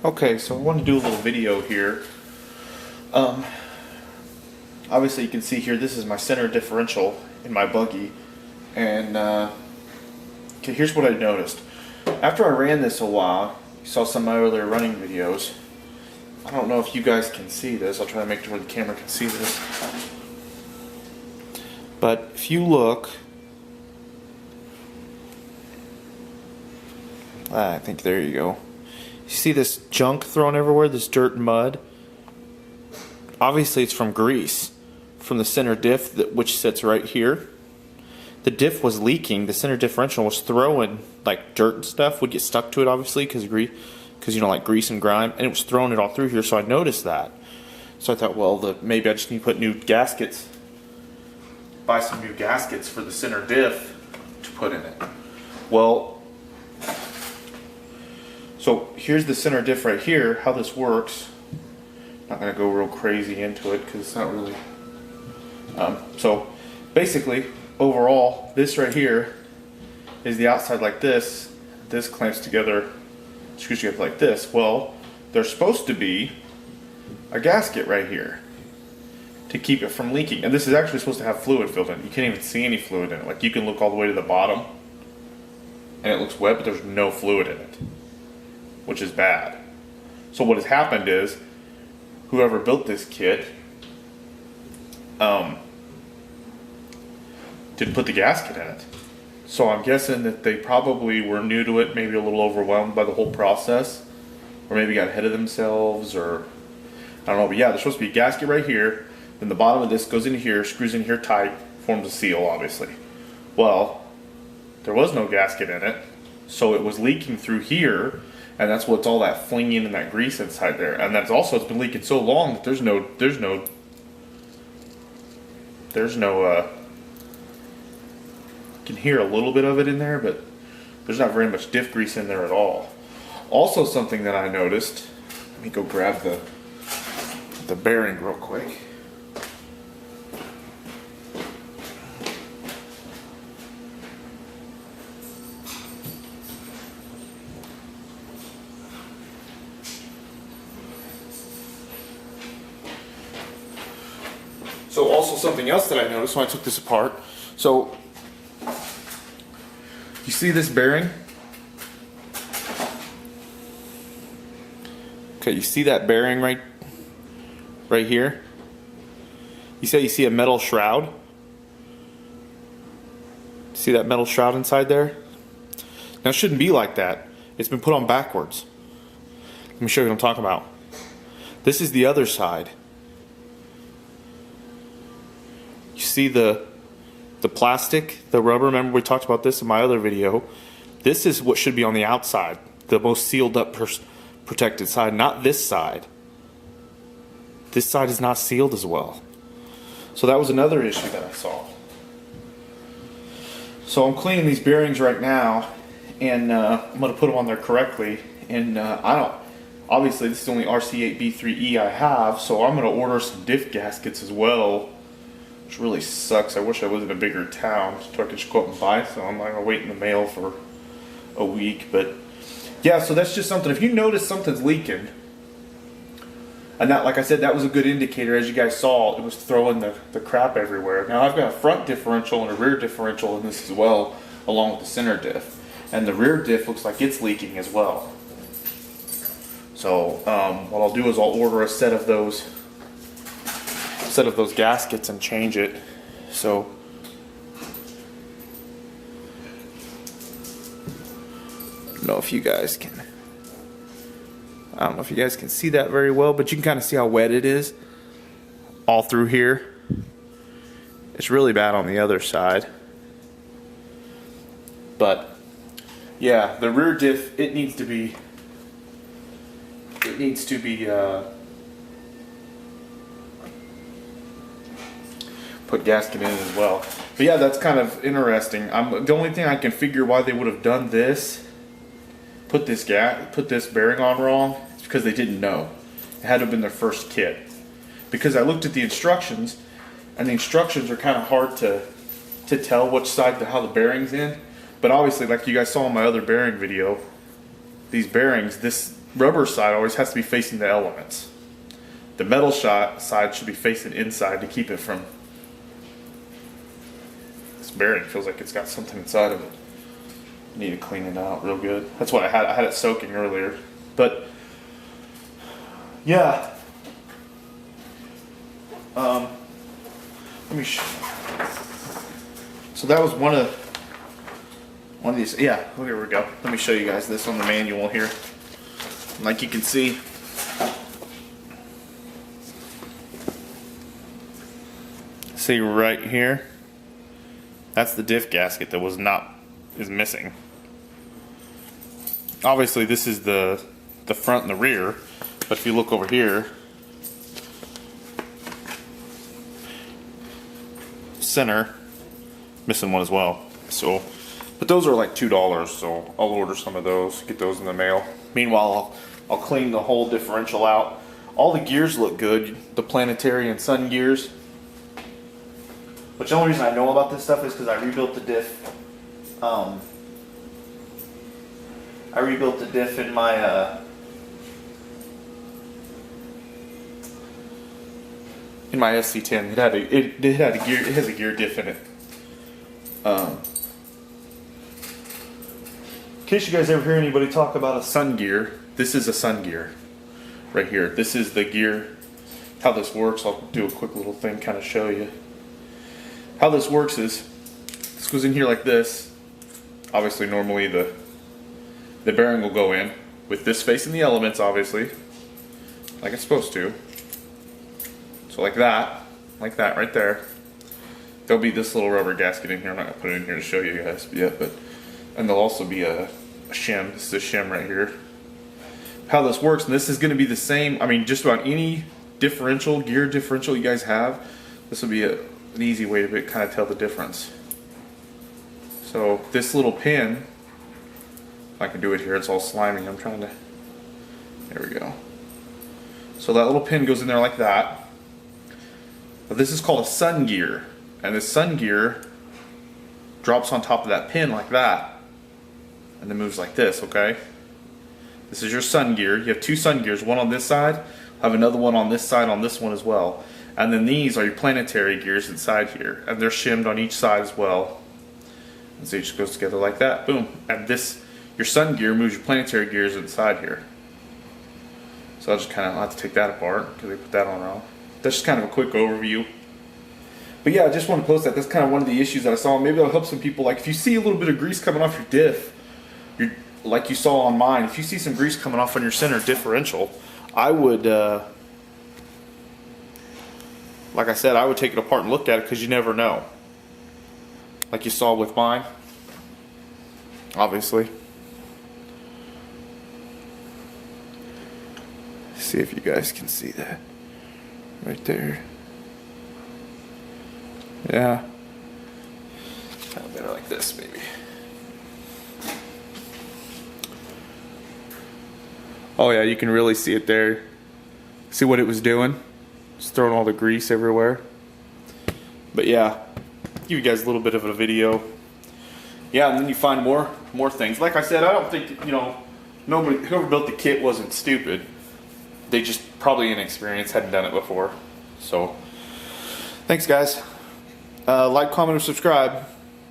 Okay, so I want to do a little video here. Obviously you can see here this is my center differential in my buggy, and okay, here's what I noticed. After I ran this a while, you saw some of my earlier running videos. I don't know if you guys can see this. I'll try to make it where the camera can see this. But if you look, I think there you go. You see this junk thrown everywhere, this dirt and mud? Obviously it's from grease, from the center diff which sits right here. The diff was leaking, the center differential was throwing like dirt and stuff, would get stuck to it obviously because you know, like grease and grime, and it was throwing it all through here, so I noticed that. So I thought, well, maybe I just need to put new gaskets, buy some new gaskets for the center diff to put in it. Well, so here's the center diff right here, how this works. Not going to go real crazy into it because it's not really... so basically, overall, this right here is the outside like this. This clamps together, screws together like this. Well, there's supposed to be a gasket right here to keep it from leaking. And this is actually supposed to have fluid filled in. You can't even see any fluid in it. Like, you can look all the way to the bottom and it looks wet, but there's no fluid in it, which is bad. So what has happened is, whoever built this kit didn't put the gasket in it. So I'm guessing that they probably were new to it, maybe a little overwhelmed by the whole process, or maybe got ahead of themselves, or I don't know. But yeah, there's supposed to be a gasket right here, then the bottom of this goes in here, screws in here tight, forms a seal obviously. Well, there was no gasket in it, so it was leaking through here, and that's what's all that flinging and that grease inside there. And that's also, it's been leaking so long that there's no you can hear a little bit of it in there, but there's not very much diff grease in there at all. Also, something that I noticed, let me go grab the bearing real quick. So also something else that I noticed when I took this apart, so you see this bearing? Okay, you see that bearing right here? You see a metal shroud? See that metal shroud inside there? Now it shouldn't be like that. It's been put on backwards. Let me show you what I'm talking about. This is the other side. You see the plastic, the rubber, remember we talked about this in my other video. This is what should be on the outside, the most sealed up protected side, not this side. This side is not sealed as well. So that was another issue that I saw. So I'm cleaning these bearings right now, and I'm going to put them on there correctly. And obviously this is the only RC8B3E I have, so I'm going to order some diff gaskets as well. Which really sucks. I wish I was in a bigger town so I could just go up and buy some. I'm going to wait in the mail for a week. But yeah, so that's just something. If you notice something's leaking, and that, like I said, that was a good indicator. As you guys saw, it was throwing the crap everywhere. Now I've got a front differential and a rear differential in this as well, along with the center diff. And the rear diff looks like it's leaking as well. So what I'll do is I'll order a set of those gaskets and change it. So I don't know if you guys can see that very well, but you can kind of see how wet it is all through here. It's really bad on the other side. But yeah, the rear diff, it needs to be put gasket in as well. But yeah, that's kind of interesting. The only thing I can figure why they would have done this, put this bearing on wrong, is because they didn't know. It had to have been their first kit. Because I looked at the instructions, and the instructions are kind of hard to tell which side how the bearing's in. But obviously, like you guys saw in my other bearing video, these bearings, this rubber side always has to be facing the elements. The metal side should be facing inside to keep it from. This bearing feels like it's got something inside of it. Need to clean it out real good. That's what I had. I had it soaking earlier, but yeah. Let me show. So that was one of these. Yeah, here we go. Let me show you guys this on the manual here. Like you can see, right here, that's the diff gasket that is missing. Obviously this is the front and the rear, but if you look over here, center, missing one as well. So, but those are like $2, so I'll order some of those, get those in the mail. Meanwhile, I'll clean the whole differential out. All the gears look good, the planetary and sun gears. Which the only reason I know about this stuff is because I rebuilt the diff. I rebuilt the diff in my SC10. It has a gear diff in it. In case you guys ever hear anybody talk about a sun gear, this is a sun gear right here. This is the gear. How this works, I'll do a quick little thing, kind of show you. How this works is, this goes in here like this. Obviously, normally the bearing will go in with this facing the elements, obviously, like it's supposed to. So like that right there. There'll be this little rubber gasket in here. I'm not gonna put it in here to show you guys yet, but and there'll also be a shim. This is a shim right here. How this works, and this is gonna be the same. I mean, just about any differential, gear differential you guys have, this will be an easy way to kind of tell the difference. So this little pin, if I can do it here, it's all slimy. I'm trying to. There we go. So that little pin goes in there like that. But this is called a sun gear, and this sun gear drops on top of that pin like that, and then moves like this. Okay. This is your sun gear. You have two sun gears, one on this side. I have another one on this side on this one as well. And then these are your planetary gears inside here, and they're shimmed on each side as well. And so it just goes together like that. Boom. And this, your sun gear moves your planetary gears inside here. So I'll just kind of have to take that apart because they put that on wrong. That's just kind of a quick overview. But yeah, I just want to post that. That's kind of one of the issues that I saw. Maybe that'll help some people. Like if you see a little bit of grease coming off your diff, like you saw on mine, if you see some grease coming off on your center differential, I would, like I said, I would take it apart and look at it because you never know. Like you saw with mine, obviously. See if you guys can see that right there. Yeah. Kind of better like this, maybe. Oh yeah, you can really see it there. See what it was doing? Just throwing all the grease everywhere. But yeah, give you guys a little bit of a video. Yeah, and then you find more things. Like I said, I don't think, you know, nobody, whoever built the kit wasn't stupid. They just probably inexperienced, hadn't done it before. So, thanks guys. Like, comment, or subscribe.